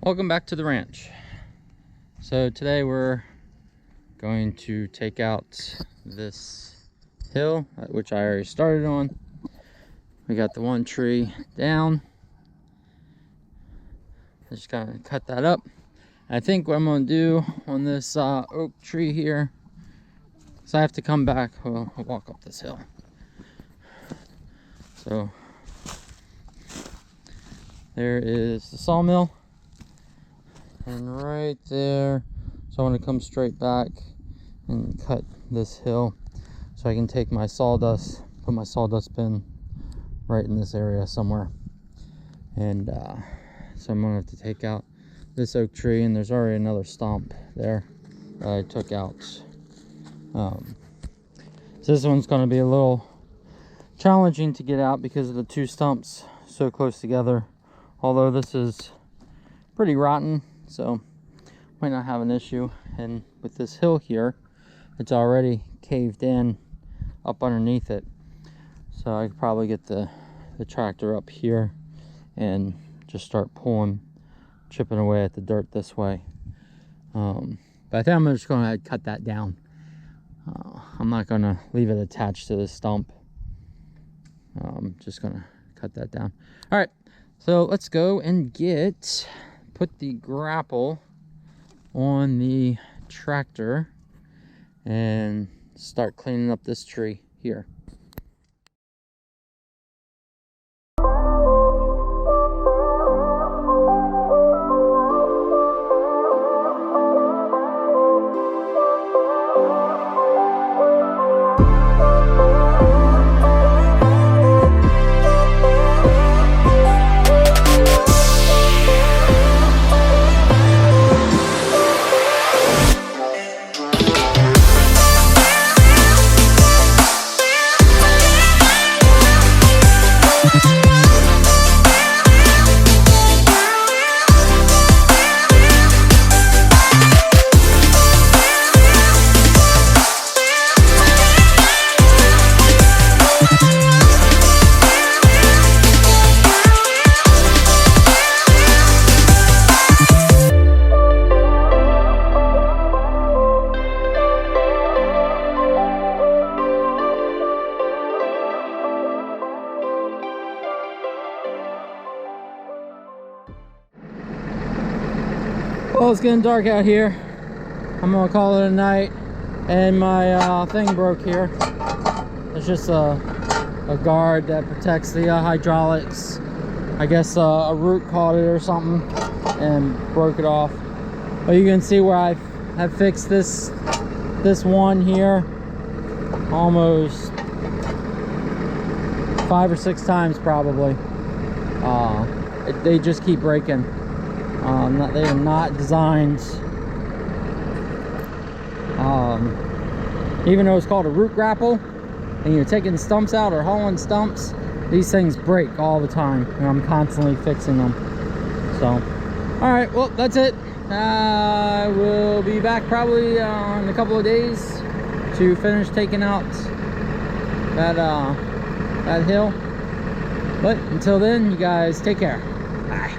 Welcome back to the ranch. So today we're going to take out this hill, which I already started on. We got the one tree down. I just gotta cut that up. I think what I'm gonna do on this oak tree here is I have to come back, we'll walk up this hill. So there is the sawmill. And right there, so I want to come straight back and cut this hill so I can take my sawdust, put my sawdust bin right in this area somewhere. And so I'm gonna have to take out this oak tree, and there's already another stump there that I took out. So this one's gonna be a little challenging to get out because of the two stumps so close together, although this is pretty rotten, so might not have an issue. And with this hill here, it's already caved in up underneath it, so I could probably get the tractor up here and just start pulling, chipping away at the dirt this way. But I think I'm just going to cut that down. I'm not going to leave it attached to the stump. I'm just going to cut that down. All right, so let's go and put the grapple on the tractor and start cleaning up this tree here. Well, it's getting dark out here. I'm gonna call it a night. And my thing broke here. It's just a guard that protects the hydraulics. I guess a root caught it or something and broke it off. But you can see where I have fixed this one here almost 5 or 6 times probably. They just keep breaking. They are not designed, even though it's called a root grapple and you're taking stumps out or hauling stumps, these things break all the time and I'm constantly fixing them. So all right, well, that's it. I will be back probably in a couple of days to finish taking out that hill. But until then, you guys take care. Bye.